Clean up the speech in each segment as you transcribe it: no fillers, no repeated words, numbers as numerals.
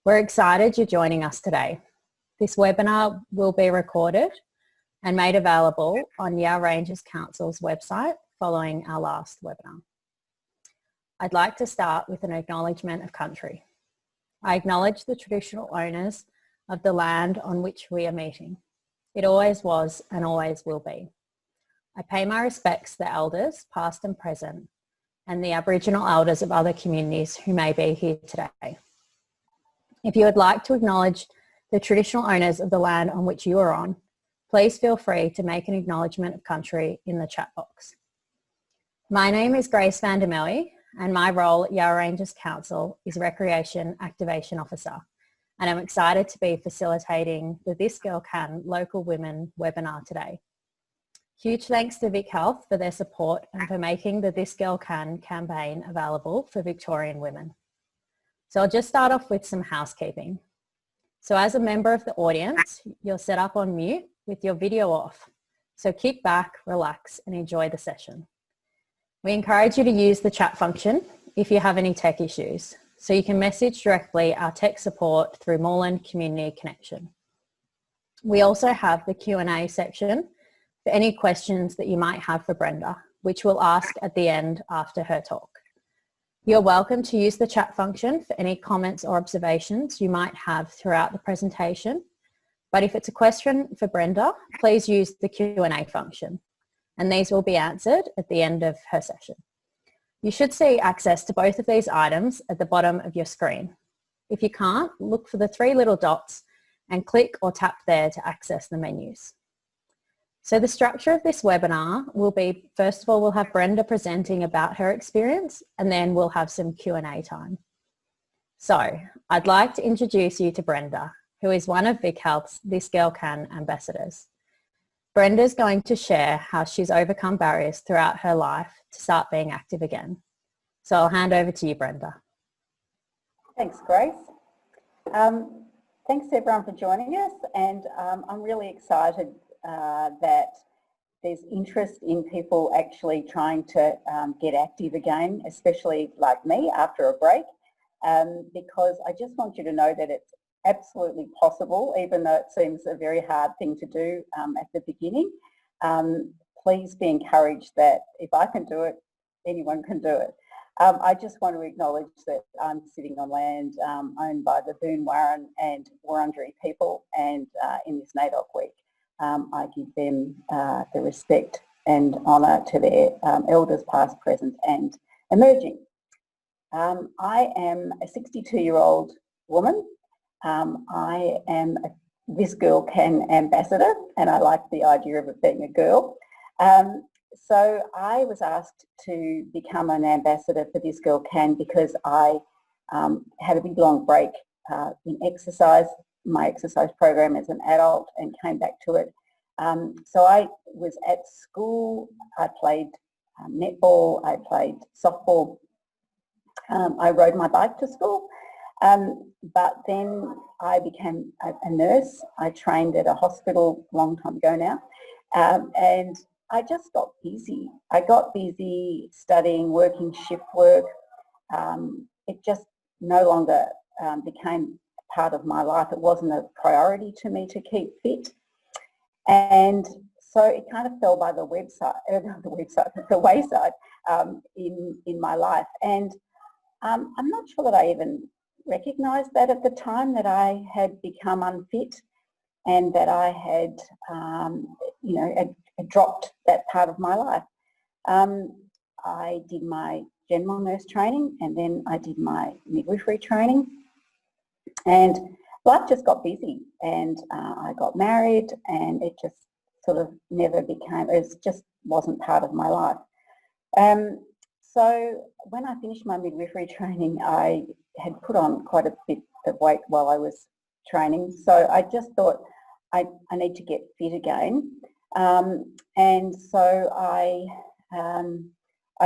We're excited you're joining us today. This webinar will be recorded and made available on Yarra Ranges Council's website following our last webinar. I'd like to start with an acknowledgement of country. I acknowledge the traditional owners of the land on which we are meeting. It always was and always will be. I pay my respects to the elders, past and present, and the Aboriginal elders of other communities who may be here today. If you would like to acknowledge the traditional owners of the land on which you are on, please feel free to make an acknowledgement of country in the chat box. My name is Grace van der Merwe, and my role at Yarra Ranges Council is Recreation Activation Officer, and I'm excited to be facilitating the This Girl Can Local Women webinar today. Huge thanks to Vic Health for their support and for making the This Girl Can campaign available for Victorian women. So I'll just start off with some housekeeping. So as a member of the audience, you're set up on mute with your video off. So kick back, relax, and enjoy the session. We encourage you to use the chat function if you have any tech issues. So you can message directly our tech support through Moreland Community Connection. We also have the Q&A section for any questions that you might have for Brenda, which we'll ask at the end after her talk. You're welcome to use the chat function for any comments or observations you might have throughout the presentation. But if it's a question for Brenda, please use the Q&A function, and these will be answered at the end of her session. You should see access to both of these items at the bottom of your screen. If you can't, look for the three little dots and click or tap there to access the menus. So the structure of this webinar will be, first of all, we'll have Brenda presenting about her experience, and then we'll have some Q&A time. So I'd like to introduce you to Brenda, who is one of Vic Health's This Girl Can ambassadors. Brenda's going to share how she's overcome barriers throughout her life to start being active again. So I'll hand over to you, Brenda. Thanks, Grace. Thanks to everyone for joining us, and I'm really excited that there's interest in people actually trying to get active again, especially like me after a break, because I just want you to know that it's absolutely possible, even though it seems a very hard thing to do at the beginning. Please be encouraged that if I can do it, anyone can do it. I just want to acknowledge that I'm sitting on land owned by the Boon-Warran and Wurundjeri people, and in this NAIDOC week, I give them the respect and honour to their elders past, present and emerging. I am a 62-year-old woman. I am a This Girl Can ambassador, and I like the idea of it being a girl. So I was asked to become an ambassador for This Girl Can because I had a big long break in exercise, my exercise program as an adult, and came back to it. So I was at school, I played netball, I played softball, I rode my bike to school, but then I became a nurse. I trained at a hospital a long time ago now, and I just got busy. I got busy studying, working shift work. It just no longer became part of my life. It wasn't a priority to me to keep fit, and so it kind of fell by the wayside in my life. And I'm not sure that I even recognised that at the time, that I had become unfit and that I had, dropped that part of my life. I did my general nurse training, and then I did my midwifery training, and life just got busy, and I got married, and it just sort of never became, it just wasn't part of my life. So when I finished my midwifery training, I had put on quite a bit of weight while I was training, so I just thought I need to get fit again. And so I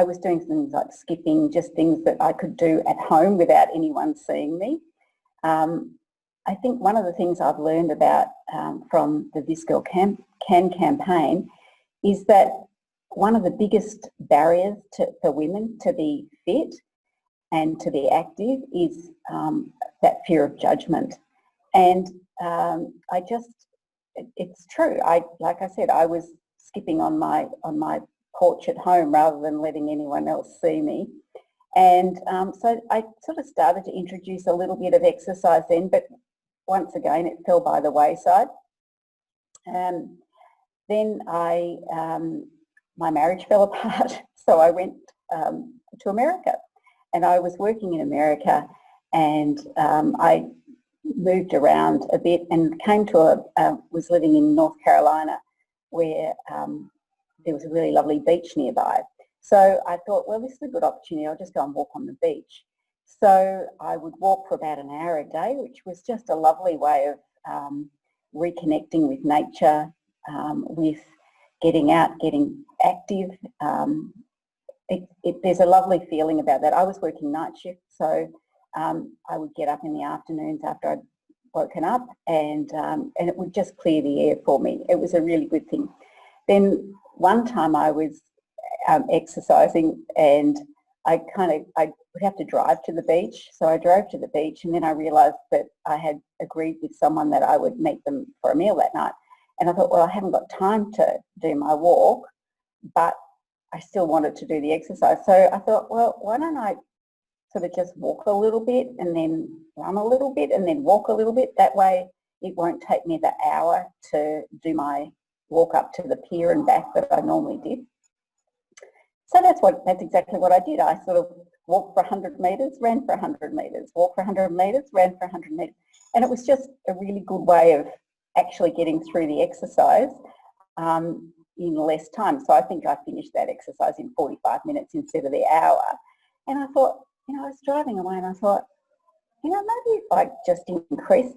was doing things like skipping, just things that I could do at home without anyone seeing me. I think one of the things I've learned about from the This Girl Can campaign is that one of the biggest barriers for women to be fit and to be active is that fear of judgment. And it's true. Like I said, I was skipping on my porch at home rather than letting anyone else see me. And so I sort of started to introduce a little bit of exercise then, but once again, it fell by the wayside. Then my marriage fell apart, so I went to America, and I was working in America, and I moved around a bit and came to was living in North Carolina, where there was a really lovely beach nearby. So I thought, well, this is a good opportunity. I'll just go and walk on the beach. So I would walk for about an hour a day, which was just a lovely way of reconnecting with nature, with getting out, getting active. There's a lovely feeling about that. I was working night shift, so I would get up in the afternoons after I'd woken up, and it would just clear the air for me. It was a really good thing. Then one time I was exercising, and I would have to drive to the beach. So I drove to the beach, and then I realised that I had agreed with someone that I would meet them for a meal that night. And I thought, well, I haven't got time to do my walk, but I still wanted to do the exercise. So I thought, well, why don't I sort of just walk a little bit and then run a little bit and then walk a little bit. That way it won't take me the hour to do my walk up to the pier and back that I normally did. So that's exactly what I did. I sort of walked for 100 metres, ran for 100 metres, walked for 100 metres, ran for 100 metres. And it was just a really good way of actually getting through the exercise in less time. So I think I finished that exercise in 45 minutes instead of the hour. And I thought, I was driving away and I thought, maybe if I just increase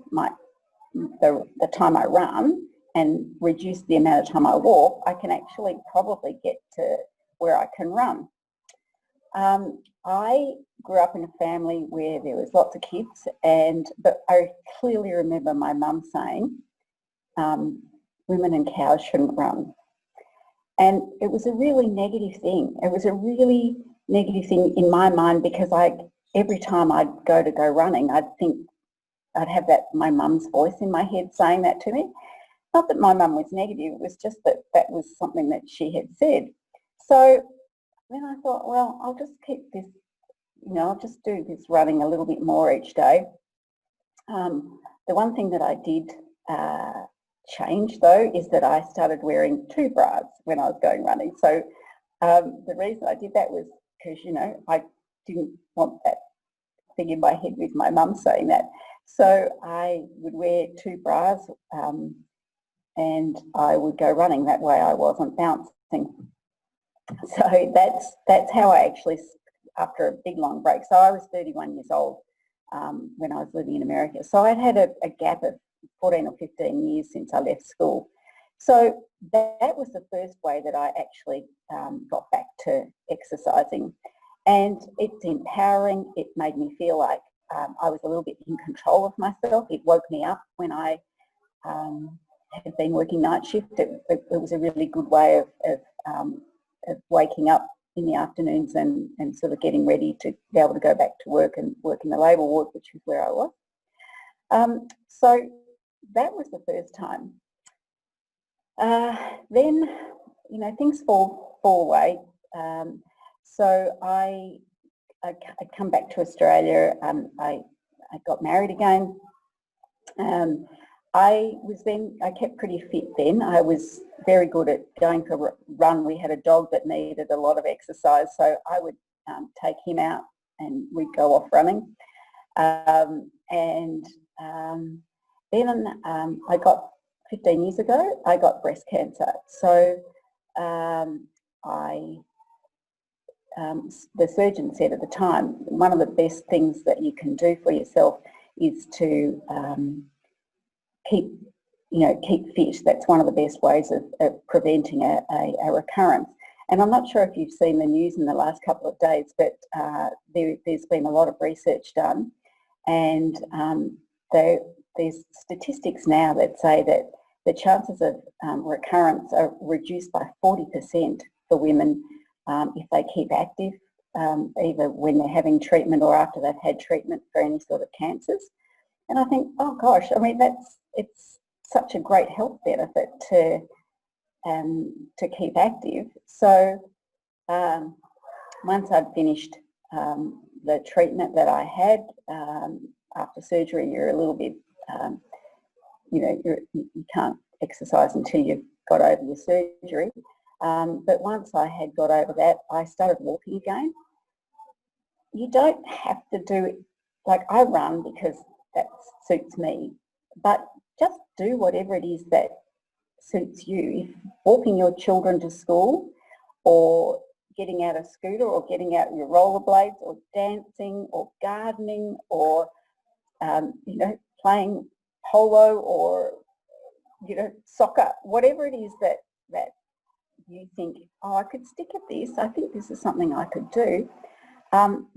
the time I run and reduce the amount of time I walk, I can actually probably get to where I can run. I grew up in a family where there was lots of kids, but I clearly remember my mum saying, women and cows shouldn't run. And it was a really negative thing. It was a really negative thing in my mind, because every time I'd go running, I'd have my mum's voice in my head saying that to me. Not that my mum was negative, it was just that was something that she had said. So then I thought, well, I'll just keep this, I'll just do this running a little bit more each day. The one thing that I did change though is that I started wearing 2 bras when I was going running. So the reason I did that was because, I didn't want that thing in my head with my mum saying that. So I would wear 2 bras and I would go running. That way I wasn't bouncing. So that's how I actually, after a big long break, so I was 31 years old when I was living in America. So I'd had a gap of 14 or 15 years since I left school. So that was the first way that I actually got back to exercising. And it's empowering. It made me feel like I was a little bit in control of myself. It woke me up when I had been working night shift. It was a really good way of waking up in the afternoons and sort of getting ready to be able to go back to work and work in the labour ward, which is where I was. So that was the first time. Then, things fall away. So I come back to Australia. I got married again. I kept pretty fit then. I was very good at going for a run. We had a dog that needed a lot of exercise, so I would take him out and we'd go off running. Then I got 15 years ago, I got breast cancer. So the surgeon said at the time, one of the best things that you can do for yourself is to keep fit. That's one of the best ways of preventing a recurrence. And I'm not sure if you've seen the news in the last couple of days, but there's been a lot of research done, and there's statistics now that say that the chances of recurrence are reduced by 40% for women if they keep active either when they're having treatment or after they've had treatment for any sort of cancers. And I think, oh gosh, I mean, it's such a great health benefit to keep active. So once I'd finished the treatment that I had after surgery, you're a little bit, you can't exercise until you've got over your surgery. But once I had got over that, I started walking again. You don't have to do it, like I run because that suits me, but just do whatever it is that suits you. If walking your children to school, or getting out a scooter, or getting out your rollerblades, or dancing, or gardening, or playing polo, or soccer, whatever it is that you think, oh, I could stick at this, I think this is something I could do,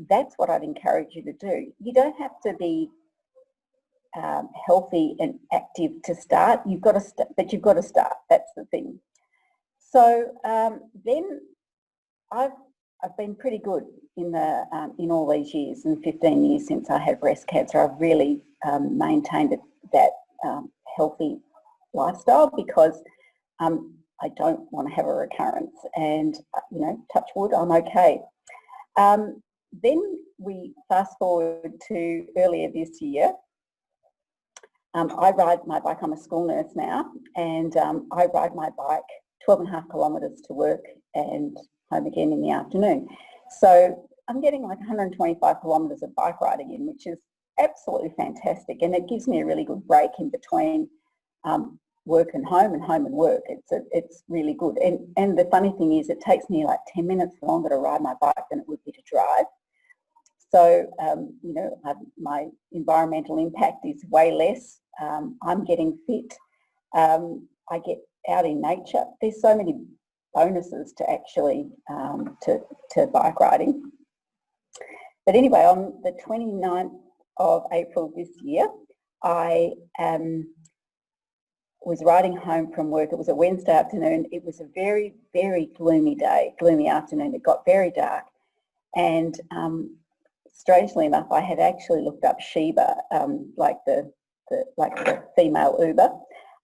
that's what I'd encourage you to do. You don't have to be healthy and active to start. You've got to but you've got to start. That's the thing. So then I've been pretty good in all these years, in 15 years since I had breast cancer. I've really maintained that healthy lifestyle, because I don't want to have a recurrence, and touch wood, I'm okay. Then we fast forward to earlier this year. I ride my bike. I'm a school nurse now, and I ride my bike 12.5 kilometres to work and home again in the afternoon. So I'm getting like 125 kilometres of bike riding in, which is absolutely fantastic, and it gives me a really good break in between work and home and work. It's really good. And the funny thing is, it takes me like 10 minutes longer to ride my bike than it would be to drive. So, my environmental impact is way less. I'm getting fit. I get out in nature. There's so many bonuses to actually to bike riding. But anyway, on the 29th of April this year, I was riding home from work. It was a Wednesday afternoon. It was a very, very gloomy afternoon. It got very dark, and strangely enough, I had actually looked up Sheba, like the female Uber,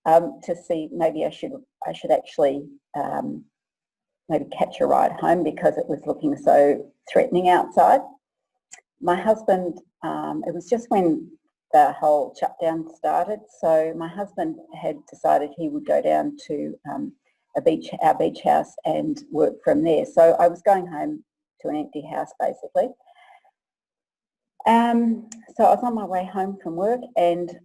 to see maybe I should actually maybe catch a ride home, because it was looking so threatening outside. My husband, it was just when the whole shutdown started, so my husband had decided he would go down to our beach house and work from there. So I was going home to an empty house, basically. So I was on my way home from work, and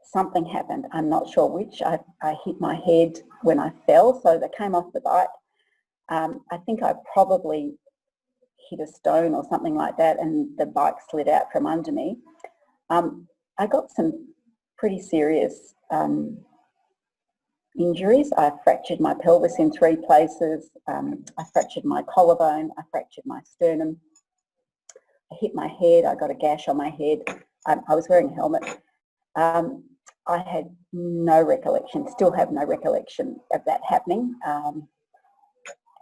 something happened. I'm not sure which. I hit my head when I fell, so they came off the bike. I think I probably hit a stone or something like that, and the bike slid out from under me. I got some pretty serious injuries. I fractured my pelvis in 3 places. I fractured my collarbone. I fractured my sternum. I hit my head. I got a gash on my head. I was wearing a helmet. I had no recollection, still have no recollection of that happening.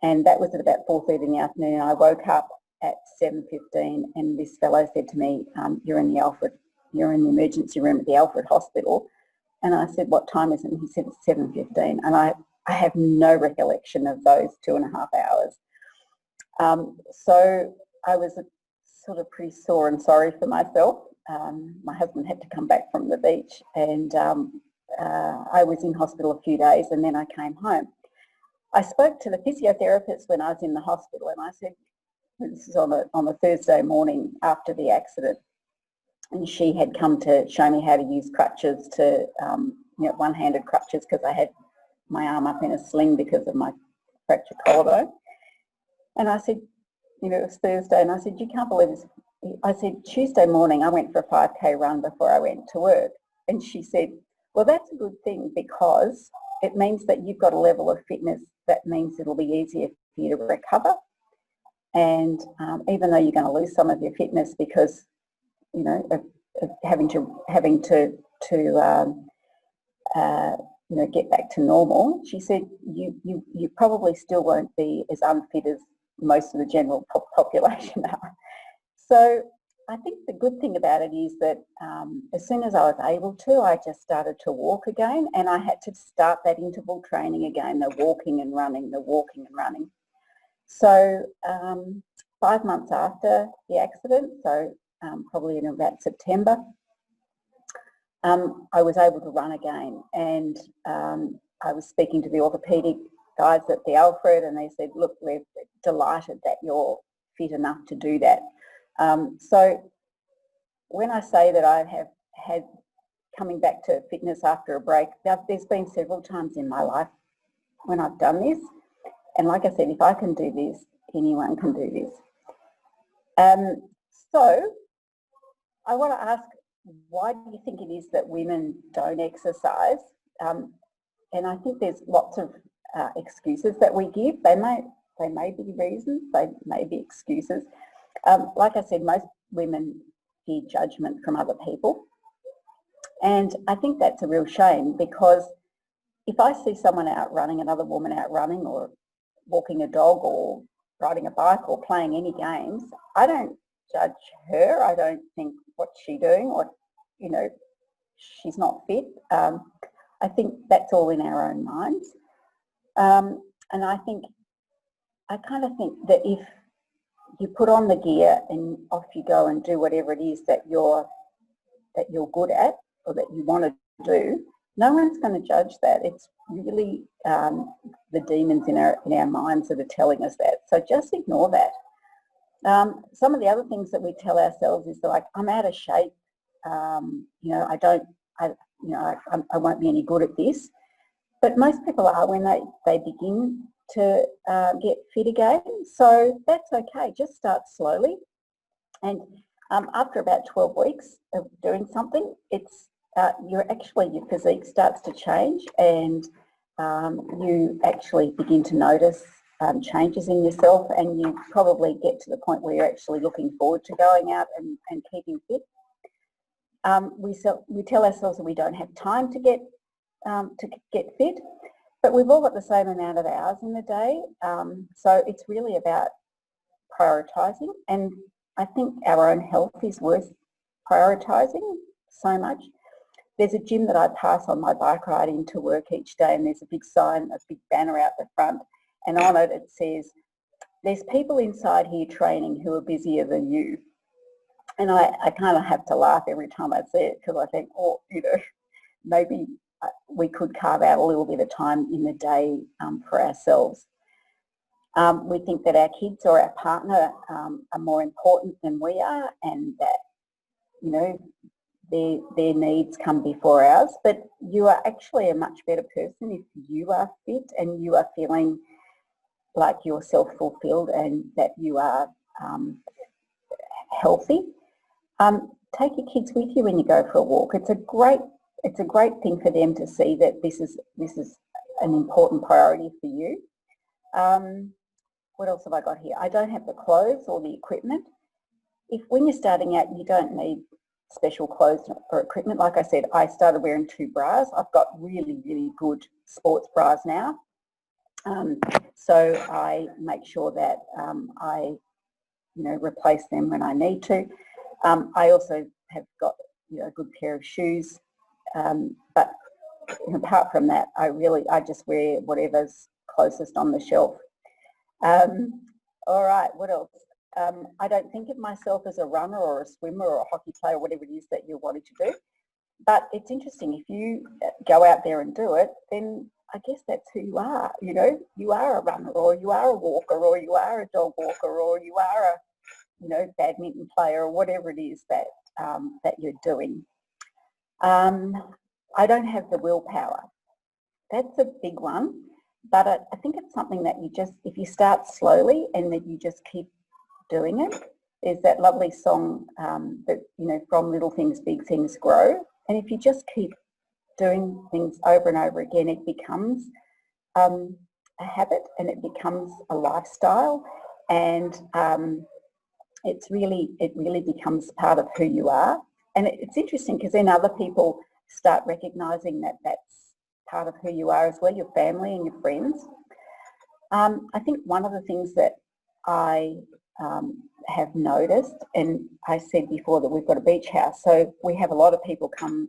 And that was at about 4:30 in the afternoon. I woke up at 7:15, and this fellow said to me, you're in the emergency room at the Alfred Hospital. And I said, what time is it? And he said, it's 7:15. And I have no recollection of those 2.5 hours. So I was sort of pretty sore and sorry for myself. My husband had to come back from the beach, and I was in hospital a few days, and then I came home. I spoke to the physiotherapist when I was in the hospital, and I said, this is on a Thursday morning after the accident, and she had come to show me how to use crutches, one-handed crutches, because I had my arm up in a sling because of my fractured collarbone. And I said, it was Thursday, and I said, you can't believe this. I said, Tuesday morning I went for a 5K run before I went to work. And she said, well, that's a good thing, because it means that you've got a level of fitness that means it'll be easier for you to recover. And even though you're going to lose some of your fitness because, of having to get back to normal, she said, you probably still won't be as unfit most of the general population are. So I think the good thing about it is that as soon as I was able to, I just started to walk again, and I had to start that interval training again, the walking and running, the walking and running. So 5 months after the accident, so probably in about September, I was able to run again, and I was speaking to the orthopaedic guys at the Alfred, and they said, look, we're delighted that you're fit enough to do that. So when I say that I have had coming back to fitness after a break, there's been several times in my life when I've done this. And like I said, if I can do this, anyone can do this. So I want to ask, why do you think it is that women don't exercise? And I think there's lots of excuses that we give. They may be reasons, they may be excuses. Like I said, most women fear judgment from other people. And I think that's a real shame, because if I see someone out running, another woman out running, or walking a dog, or riding a bike, or playing any games, I don't judge her. I don't think, what's she doing? Or, you know, she's not fit. I think that's all in our own minds. And I kind of think that if you put on the gear and off you go and do whatever it is that you're good at, or that you want to do, no one's going to judge that. It's really the demons in our minds that are telling us that. So just ignore that. Some of the other things that we tell ourselves is like, I'm out of shape. You know, I won't be any good at this. But most people are when they begin to get fit again. So that's okay. Just start slowly. And after about 12 weeks of doing something, it's your physique starts to change, and you actually begin to notice changes in yourself, and you probably get to the point where you're actually looking forward to going out and keeping fit. We tell ourselves that we don't have time to get fit, but we've all got the same amount of hours in the day, so it's really about prioritising, and I think our own health is worth prioritising so much. There's a gym that I pass on my bike ride into work each day, and there's a big sign, a big banner out the front, and on it it says, there's people inside here training who are busier than you. And I kind of have to laugh every time I see it, because I think, oh, you know, maybe we could carve out a little bit of time in the day for ourselves. We think that our kids or our partner are more important than we are, and that, you know, their needs come before ours. But you are actually a much better person if you are fit and you are feeling like you're self-fulfilled and that you are healthy. Take your kids with you when you go for a walk. It's a great thing for them to see that this is an important priority for you. What else have I got here? I don't have the clothes or the equipment. When you're starting out, you don't need special clothes or equipment. Like I said, I started wearing 2 bras. I've got really, really good sports bras now. So I make sure that I, you know, replace them when I need to. I also have got, you know, a good pair of shoes. But apart from that, I just wear whatever's closest on the shelf. All right, what else? I don't think of myself as a runner or a swimmer or a hockey player, whatever it is that you're wanting to do. But it's interesting, if you go out there and do it, then I guess that's who you are. You know, you are a runner, or you are a walker, or you are a dog walker, or you are a, you know, badminton player, or whatever it is that that you're doing. I don't have the willpower. That's a big one, but I think it's something that you just, if you start slowly and that you just keep doing it. There's that lovely song that, you know, from little things, big things grow. And if you just keep doing things over and over again, it becomes a habit, and it becomes a lifestyle, and it really becomes part of who you are. And it's interesting, because then other people start recognising that that's part of who you are as well, your family and your friends. I think one of the things that I have noticed, and I said before that we've got a beach house, so we have a lot of people come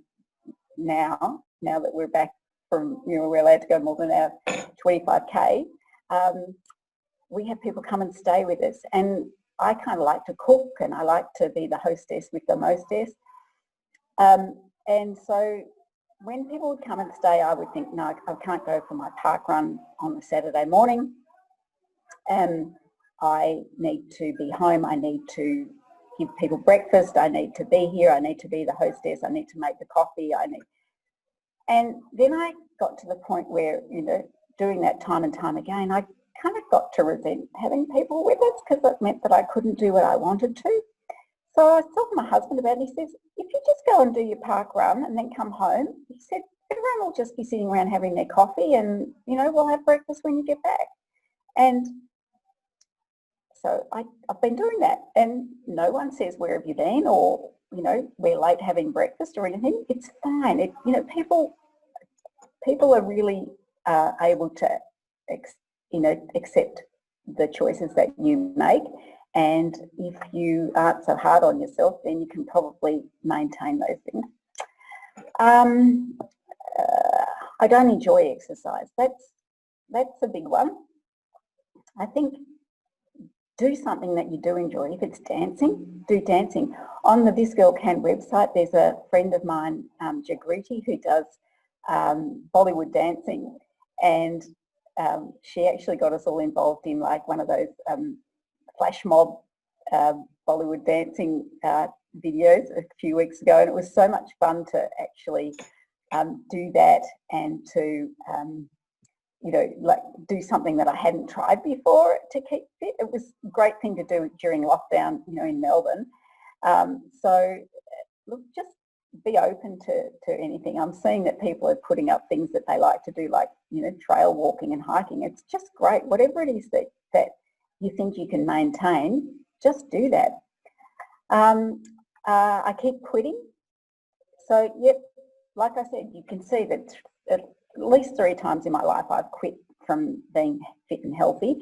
now that we're back from, we're allowed to go more than our 25k. We have people come and stay with us, and I kind of like to cook, and I like to be the hostess with the mostess. And so when people would come and stay, I would think, no, I can't go for my park run on a Saturday morning. I need to be home. I need to give people breakfast. I need to be here. I need to be the hostess. I need to make the coffee. And then I got to the point where, doing that time and time again, I kind of got to resent having people with us because it meant that I couldn't do what I wanted to. So I was talking to my husband about it. He says, if you just go and do your park run and then come home, he said, everyone will just be sitting around having their coffee and, we'll have breakfast when you get back. And so I've been doing that, and no one says, where have you been? Or, we're late having breakfast or anything. It's fine. People are really able to, accept the choices that you make. And if you aren't so hard on yourself, then you can probably maintain those things. I don't enjoy exercise. That's a big one. I think do something that you do enjoy. If it's dancing, do dancing. On the This Girl Can website, there's a friend of mine, Jagruti, who does Bollywood dancing, and she actually got us all involved in like one of those flash mob Bollywood dancing videos a few weeks ago, and it was so much fun to actually do that and to do something that I hadn't tried before to keep fit. It was a great thing to do during lockdown, in Melbourne. So look, just be open to anything. I'm seeing that people are putting up things that they like to do, like, trail walking and hiking. It's just great. Whatever it is that you think you can maintain, just do that. I keep quitting. So, yep, like I said, you can see that at least 3 times in my life I've quit from being fit and healthy,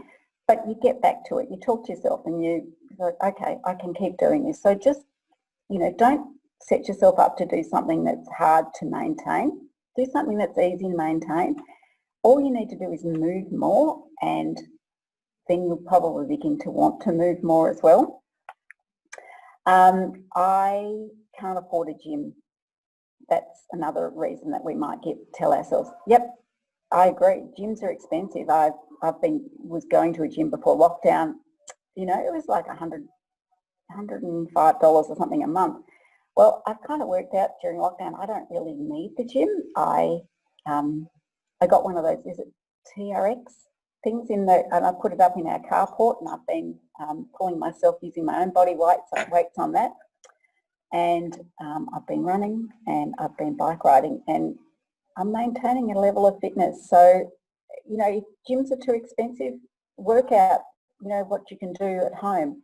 but you get back to it. You talk to yourself and you go, okay, I can keep doing this. So just, don't set yourself up to do something that's hard to maintain. Do something that's easy to maintain. All you need to do is move more, and then you'll probably begin to want to move more as well. I can't afford a gym. That's another reason that we might tell ourselves, yep, I agree, gyms are expensive. Was going to a gym before lockdown, it was like $105 or something a month. Well, I've kind of worked out during lockdown, I don't really need the gym. I got one of those, is it TRX things and I put it up in our carport, and I've been pulling myself using my own body weights on that. And I've been running and I've been bike riding, and I'm maintaining a level of fitness. So, if gyms are too expensive, work out, what you can do at home.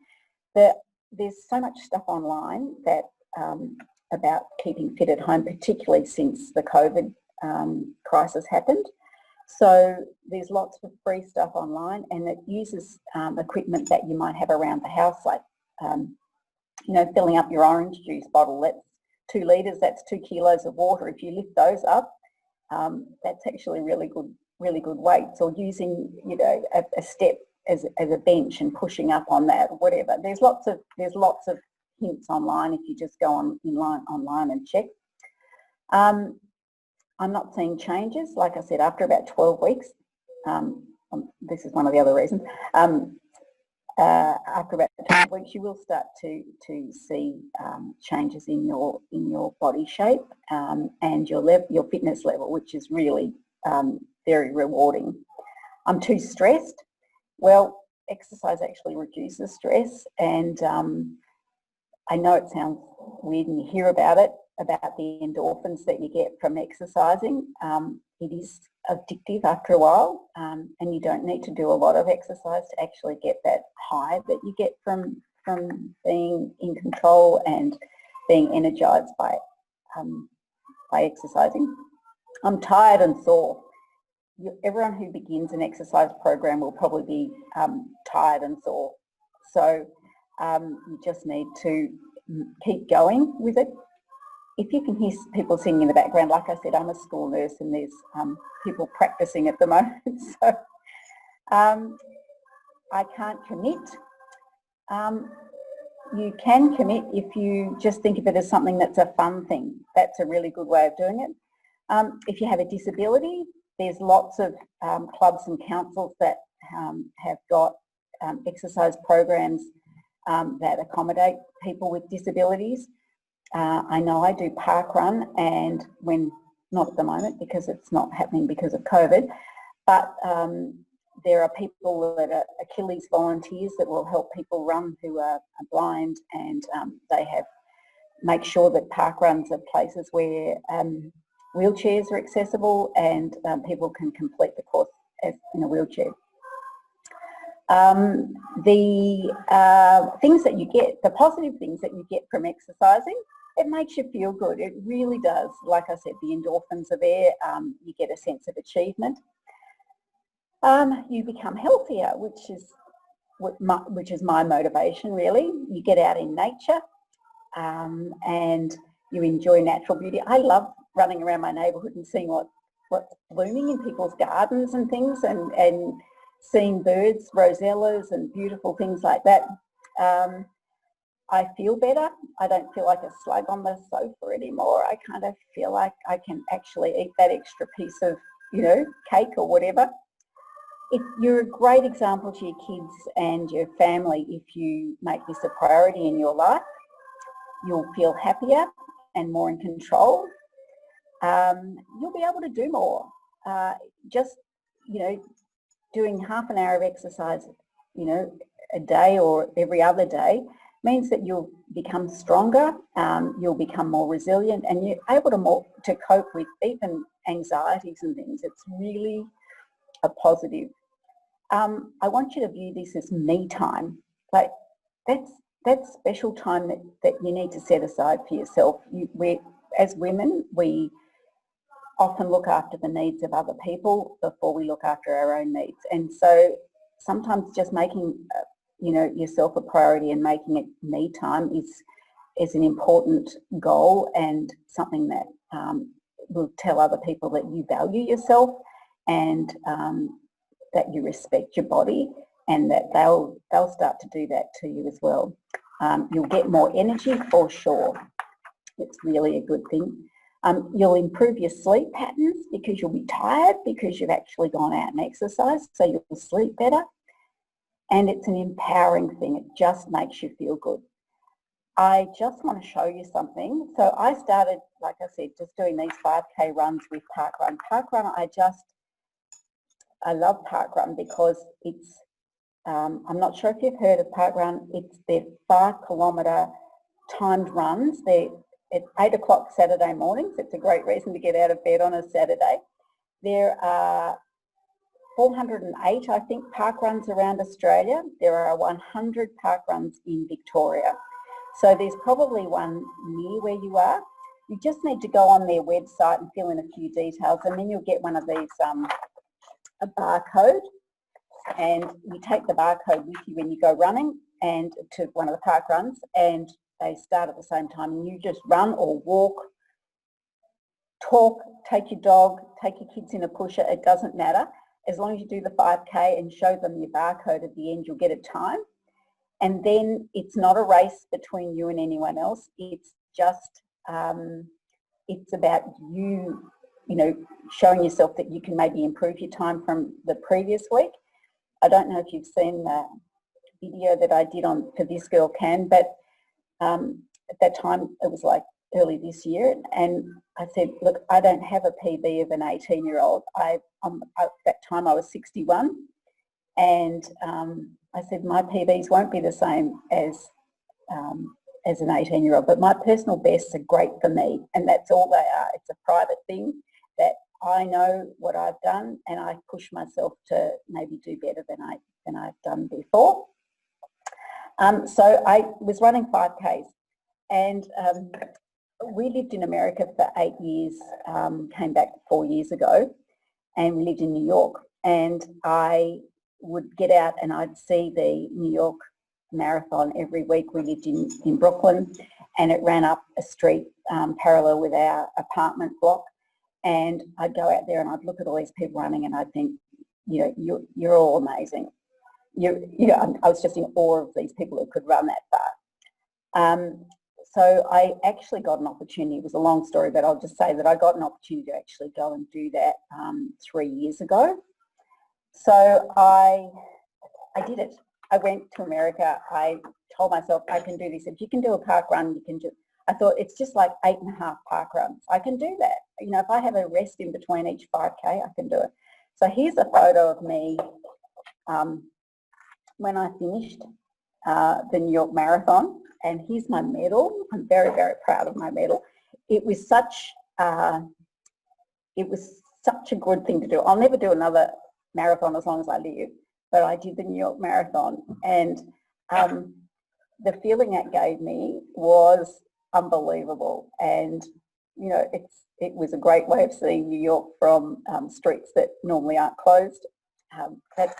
There's so much stuff online that about keeping fit at home, particularly since the COVID crisis happened. So there's lots of free stuff online, and it uses equipment that you might have around the house, like filling up your orange juice bottle. That's 2 litres, that's 2 kilos of water. If you lift those up, that's actually really good weights. Or using, a step as a bench and pushing up on that, or whatever. There's lots of hints online if you just go online and check. I'm not seeing changes. Like I said, after about 12 weeks, this is one of the other reasons. After about 12 weeks, you will start to see changes in your body shape and your fitness level, which is really very rewarding. I'm too stressed. Well, exercise actually reduces stress, and I know it sounds weird when you hear about it, about the endorphins that you get from exercising. It is addictive after a while, and you don't need to do a lot of exercise to actually get that high that you get from being in control and being energized by exercising. I'm tired and sore. Everyone who begins an exercise program will probably be tired and sore So you just need to keep going with it. If you can hear people singing in the background, like I said, I'm a school nurse and there's people practicing at the moment. So I can't commit. You can commit if you just think of it as something that's a fun thing. That's a really good way of doing it. If you have a disability, there's lots of clubs and councils that have got exercise programs that accommodate people with disabilities. I know I do park run, and when, not at the moment because it's not happening because of COVID, but there are people that are Achilles volunteers that will help people run who are blind, and they make sure that park runs are places where wheelchairs are accessible and people can complete the course in a wheelchair. The things that you get, the positive things that you get from exercising, it makes you feel good. It really does. Like I said, the endorphins are there. You get a sense of achievement. You become healthier, which is my motivation really. You get out in nature and you enjoy natural beauty. I love running around my neighbourhood and seeing what's blooming in people's gardens and things, and seeing birds, rosellas and beautiful things like that. I feel better. I don't feel like a slug on the sofa anymore. I kind of feel like I can actually eat that extra piece of, cake or whatever. If you're a great example to your kids and your family, if you make this a priority in your life, you'll feel happier and more in control. You'll be able to do more. Just, doing half an hour of exercise, a day or every other day means that you'll become stronger, you'll become more resilient, and you're able to cope with even anxieties and things. It's really a positive. I want you to view this as me time. Like that's special time that you need to set aside for yourself. As women, we often look after the needs of other people before we look after our own needs. And so sometimes just making yourself a priority and making it me time is an important goal, and something that will tell other people that you value yourself and that you respect your body, and that they'll start to do that to you as well. You'll get more energy for sure. It's really a good thing. You'll improve your sleep patterns because you'll be tired because you've actually gone out and exercised, so you'll sleep better. And it's an empowering thing. It just makes you feel good. I just want to show you something. So I started, like I said, just doing these 5K runs with Park Run. Park Run, I love Park Run because it's, I'm not sure if you've heard of Park Run, it's their 5 kilometre timed runs. They're at 8 o'clock Saturday mornings. It's a great reason to get out of bed on a Saturday. There are 408, I think, park runs around Australia. There are 100 park runs in Victoria. So there's probably one near where you are. You just need to go on their website and fill in a few details, and then you'll get one of these, a barcode, and you take the barcode with you when you go running and to one of the park runs, and they start at the same time, and you just run or walk, talk, take your dog, take your kids in a pusher, it doesn't matter. As long as you do the 5K and show them your barcode at the end, you'll get a time. And then it's not a race between you and anyone else. It's just, it's about you, showing yourself that you can maybe improve your time from the previous week. I don't know if you've seen the video that I did for This Girl Can, but at that time it was like early this year, and I said, look, I don't have a PB of an 18-year-old. At that time I was 61, and I said my PBs won't be the same as an 18-year-old, but my personal bests are great for me, and that's all they are. It's a private thing that I know what I've done, and I push myself to maybe do better than I've done before. So I was running 5Ks, and we lived in America for 8 years, came back 4 years ago, and we lived in New York, and I would get out and I'd see the New York marathon every week. We lived in Brooklyn, and it ran up a street parallel with our apartment block. And I'd go out there and I'd look at all these people running, and I'd think, you know, you're all amazing. I was just in awe of these people who could run that far. So I actually got an opportunity. It was a long story, but I'll just say that I got an opportunity to actually go and do that 3 years ago. So I did it. I went to America. I told myself I can do this. If you can do a park run, you can do. I thought it's just like 8.5 park runs. I can do that. You know, if I have a rest in between each 5K, I can do it. So here's a photo of me when I finished the New York Marathon, and here's my medal. I'm very, very proud of my medal. It was such a good thing to do. I'll never do another marathon as long as I live, but I did the New York Marathon, and the feeling that gave me was unbelievable. And you know, it was a great way of seeing New York from streets that normally aren't closed. But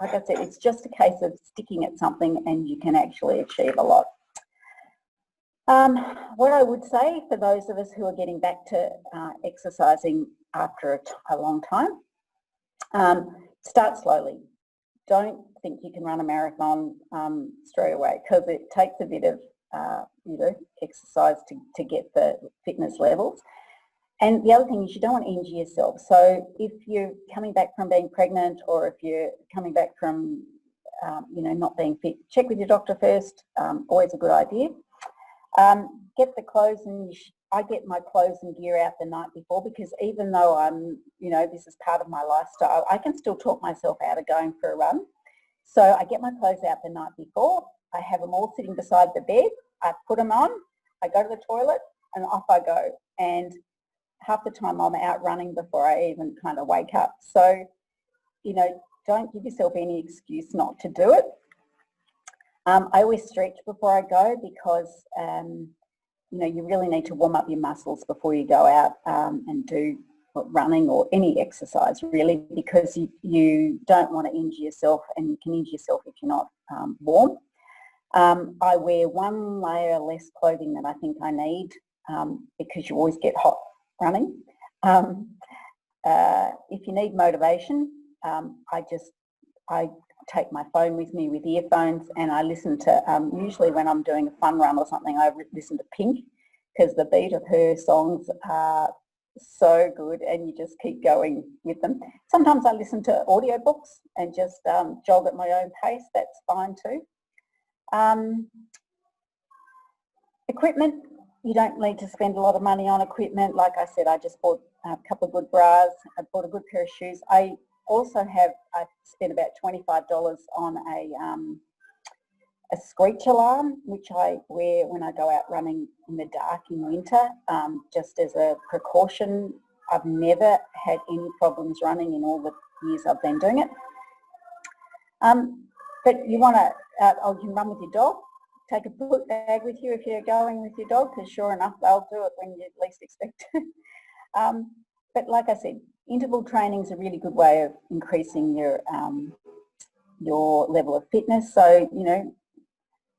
like I said, it's just a case of sticking at something, and you can actually achieve a lot. What I would say for those of us who are getting back to exercising after a long time, start slowly. Don't think you can run a marathon straight away, because it takes a bit of exercise to get the fitness levels. And the other thing is, you don't want to injure yourself. So if you're coming back from being pregnant, or if you're coming back from not being fit, check with your doctor first. Always a good idea. Get the clothes, and I get my clothes and gear out the night before, because even though this is part of my lifestyle, I can still talk myself out of going for a run. So I get my clothes out the night before. I have them all sitting beside the bed. I put them on. I go to the toilet, and off I go. And half the time I'm out running before I even kind of wake up. So, don't give yourself any excuse not to do it. I always stretch before I go, because you really need to warm up your muscles before you go out and do running or any exercise, really, because you don't want to injure yourself, and you can injure yourself if you're not warm. I wear one layer less clothing than I think I need, because you always get hot running. If you need motivation, I take my phone with me with earphones, and I listen to, usually when I'm doing a fun run or something, I listen to Pink, because the beat of her songs are so good, and you just keep going with them. Sometimes I listen to audiobooks and just jog at my own pace. That's fine too. Equipment, you don't need to spend a lot of money on equipment. Like I said, I just bought a couple of good bras. I bought a good pair of shoes. I spent about $25 on a screech alarm, which I wear when I go out running in the dark in winter, just as a precaution. I've never had any problems running in all the years I've been doing it. But you want to, you can run with your dog. Take a book bag with you if you're going with your dog, because sure enough, they'll do it when you least expect it. But like I said, interval training is a really good way of increasing your level of fitness. So,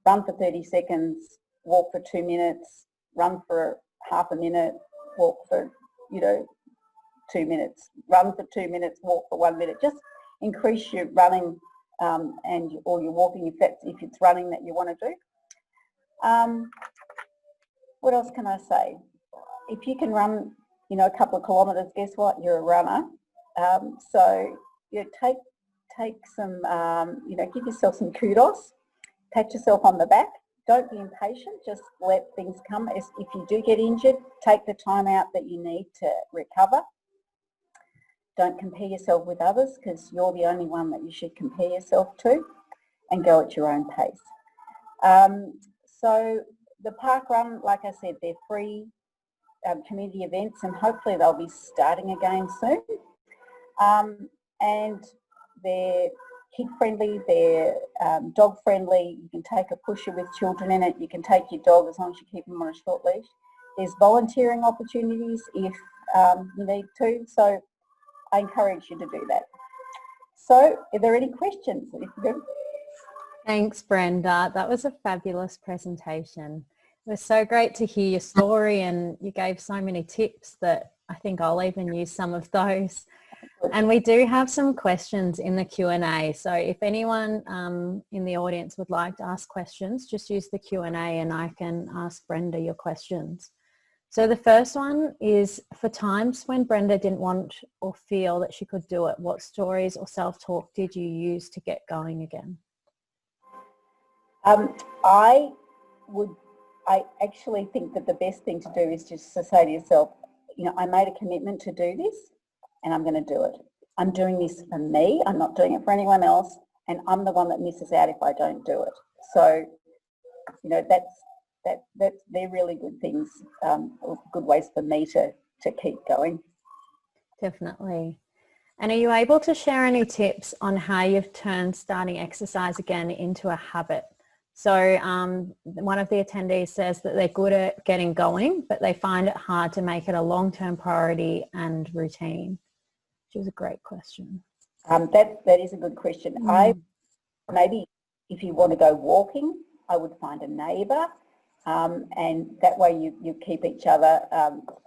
run for 30 seconds, walk for 2 minutes, run for half a minute, walk for, 2 minutes, run for 2 minutes, walk for 1 minute. Just increase your running or your walking if it's running that you want to do. What else can I say? If you can run, a couple of kilometres, guess what? You're a runner. So take some, give yourself some kudos. Pat yourself on the back. Don't be impatient. Just let things come. If you do get injured, take the time out that you need to recover. Don't compare yourself with others, because you're the only one that you should compare yourself to, and go at your own pace. So the park run, like I said, they're free community events, and hopefully they'll be starting again soon. And they're kid-friendly, they're dog-friendly. You can take a pusher with children in it. You can take your dog as long as you keep them on a short leash. There's volunteering opportunities if you need to. So I encourage you to do that. So are there any questions? Thanks, Brenda. That was a fabulous presentation. It was so great to hear your story, and you gave so many tips that I think I'll even use some of those. And we do have some questions in the Q&A. So if anyone in the audience would like to ask questions, just use the Q&A and I can ask Brenda your questions. So the first one is, for times when Brenda didn't want or feel that she could do it, what stories or self-talk did you use to get going again? I actually think that the best thing to do is just to say to yourself, you know, I made a commitment to do this and I'm going to do it. I'm doing this for me. I'm not doing it for anyone else. And I'm the one that misses out if I don't do it. So, you know, they're really good things, good ways for me to keep going. Definitely. And are you able to share any tips on how you've turned starting exercise again into a habit? So one of the attendees says that they're good at getting going, but they find it hard to make it a long-term priority and routine, which is a great question. That is a good question. Maybe if you want to go walking, I would find a neighbour, and that way you keep each other,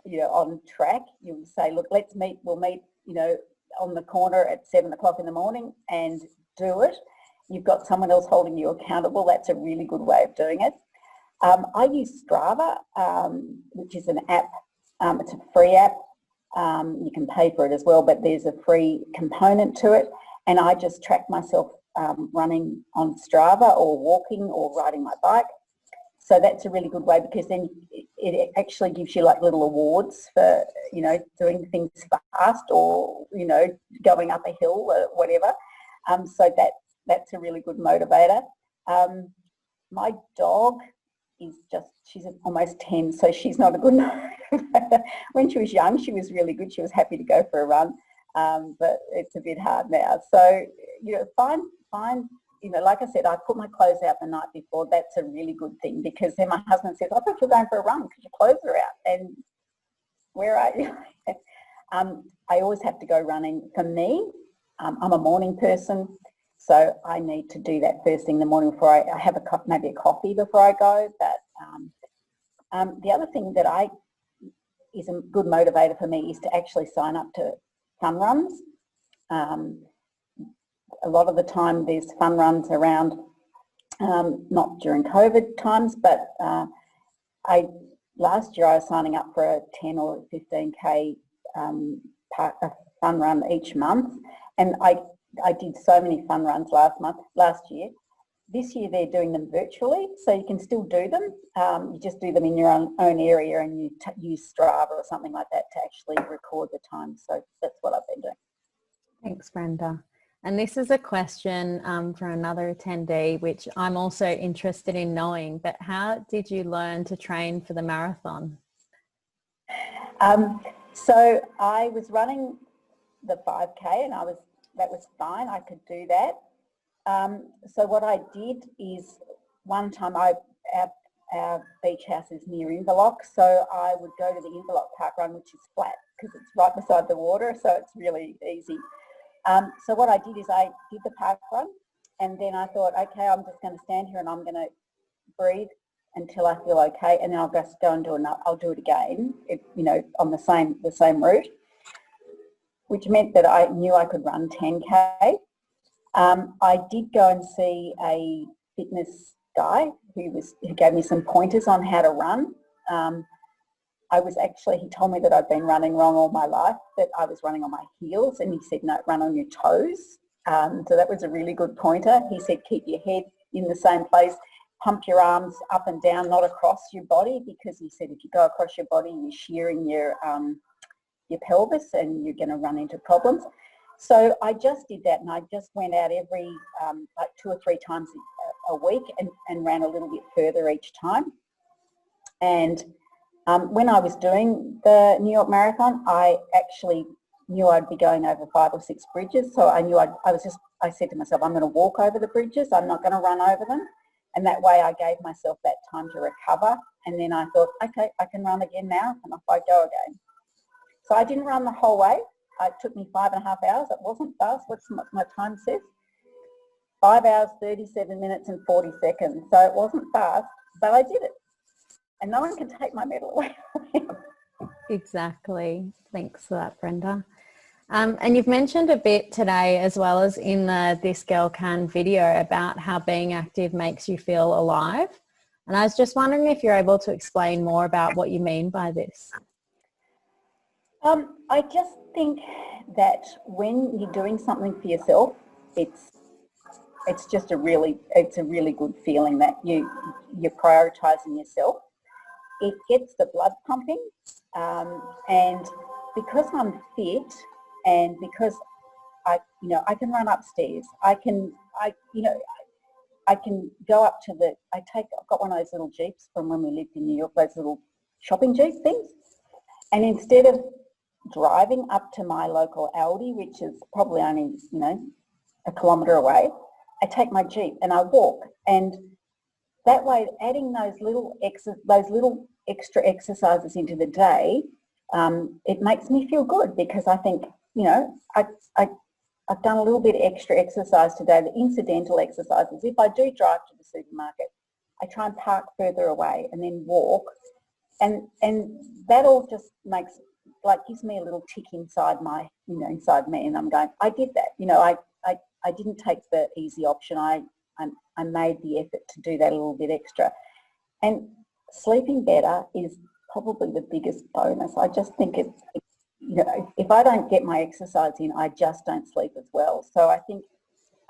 you know, on track. You say, look, we'll meet, you know, on the corner at 7 o'clock in the morning and do it. You've got someone else holding you accountable. That's a really good way of doing it. I use Strava, which is an app. It's a free app. You can pay for it as well, but there's a free component to it. And I just track myself running on Strava or walking or riding my bike. So that's a really good way, because then it actually gives you like little awards for, you know, doing things fast or, you know, going up a hill or whatever. So that's a really good motivator. My dog is she's almost 10, so she's not a good motivator. When she was young, she was really good. She was happy to go for a run, but it's a bit hard now. So, you know, find, you know, like I said, I put my clothes out the night before. That's a really good thing, because then my husband says, I thought you were going for a run because your clothes are out. And where are you? I always have to go running. For me, I'm a morning person, so I need to do that first thing in the morning before I have maybe a coffee before I go. But the other thing that is a good motivator for me is to actually sign up to fun runs. A lot of the time there's fun runs around, not during COVID times, but last year I was signing up for a 10 or 15k a fun run each month, and I did so many fun runs last year. This year they're doing them virtually, so you can still do them. You just do them in your own area, and you use Strava or something like that to actually record the time. So that's what I've been doing. Thanks, Brenda. And this is a question from another attendee, which I'm also interested in knowing, but how did you learn to train for the marathon? So I was running the 5K, and that was fine. I could do that. So what I did is, one time our beach house is near Inverloch, so I would go to the Inverloch Park Run, which is flat because it's right beside the water, so it's really easy. So what I did is I did the park run, and then I thought, okay, I'm just going to stand here and I'm going to breathe until I feel okay, and then I'll just go and I'll do it again, you know, on the same route, which meant that I knew I could run 10k. I did go and see a fitness guy who gave me some pointers on how to run. He told me that I'd been running wrong all my life, that I was running on my heels, and he said, no, run on your toes. So that was a really good pointer. He said, keep your head in the same place, pump your arms up and down, not across your body, because he said if you go across your body, you're shearing your pelvis and you're going to run into problems. So I just did that, and I just went out every like 2 or 3 times a week and ran a little bit further each time. And when I was doing the New York Marathon, I actually knew I'd be going over 5 or 6 bridges. So I knew I said to myself, I'm going to walk over the bridges. I'm not going to run over them. And that way I gave myself that time to recover. And then I thought, okay, I can run again now, and off I go again. So I didn't run the whole way. It took me 5.5 hours. It wasn't fast. What's my time says? 5 hours, 37 minutes and 40 seconds. So it wasn't fast, but I did it. And no one can take my medal away. Exactly. Thanks for that, Brenda. And you've mentioned a bit today, as well as in the This Girl Can video, about how being active makes you feel alive. And I was just wondering if you're able to explain more about what you mean by this. I just think that when you're doing something for yourself, it's just a really good feeling that you're prioritising yourself. It gets the blood pumping, and because I'm fit and because I can run upstairs, I can go up to I've got one of those little Jeeps from when we lived in New York, those little shopping Jeep things, and instead of driving up to my local Aldi, which is probably only, a kilometre away, I take my Jeep and I walk. And that way, adding those little extra exercises into the day, it makes me feel good, because I think, I've done a little bit of extra exercise today, the incidental exercises. If I do drive to the supermarket, I try and park further away and then walk. And that all just gives me a little tick inside inside me, and I'm going, I did that. I didn't take the easy option. I made the effort to do that a little bit extra. And sleeping better is probably the biggest bonus. I just think if I don't get my exercise in, I just don't sleep as well. So I think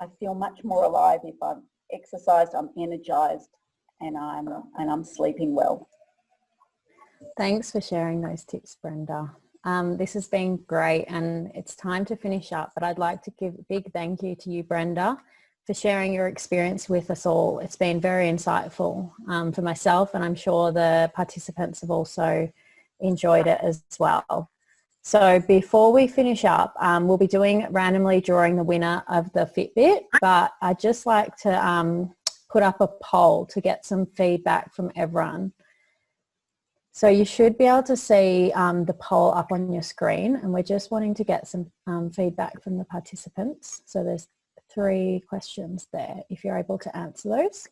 I feel much more alive if I'm exercised, I'm energised, and I'm sleeping well. Thanks for sharing those tips, Brenda. This has been great, and it's time to finish up, but I'd like to give a big thank you to you, Brenda, for sharing your experience with us all. It's been very insightful for myself, and I'm sure the participants have also enjoyed it as well. So before we finish up, we'll be randomly drawing the winner of the Fitbit, but I'd just like to put up a poll to get some feedback from everyone. So you should be able to see the poll up on your screen, and we're just wanting to get some feedback from the participants. So there's 3 questions there, if you're able to answer those.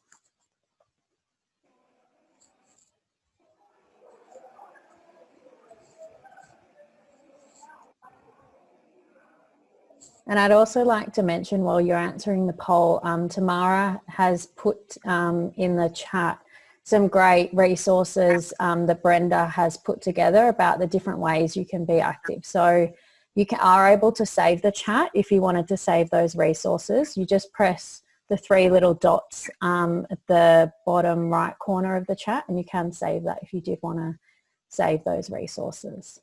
And I'd also like to mention, while you're answering the poll, Tamara has put in the chat some great resources that Brenda has put together about the different ways you can be active. So you are able to save the chat if you wanted to save those resources. You just press the 3 little dots at the bottom right corner of the chat, and you can save that if you did want to save those resources.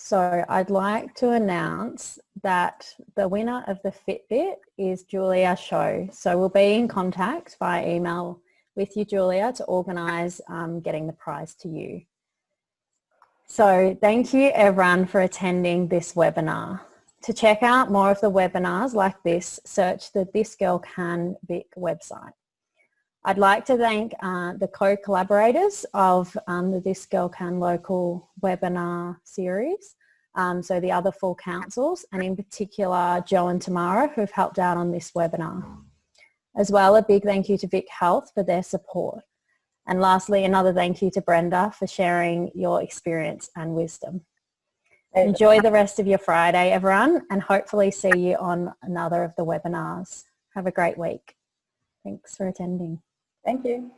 So I'd like to announce that the winner of the Fitbit is Julia Show. So we'll be in contact via email with you, Julia, to organise getting the prize to you. So thank you everyone for attending this webinar. To check out more of the webinars like this, search the This Girl Can Vic website. I'd like to thank the co-collaborators of the This Girl Can local webinar series, so the other 4 councils, and in particular Jo and Tamara, who've helped out on this webinar. As well, a big thank you to Vic Health for their support. And lastly, another thank you to Brenda for sharing your experience and wisdom. Enjoy the rest of your Friday, everyone, and hopefully see you on another of the webinars. Have a great week. Thanks for attending. Thank you.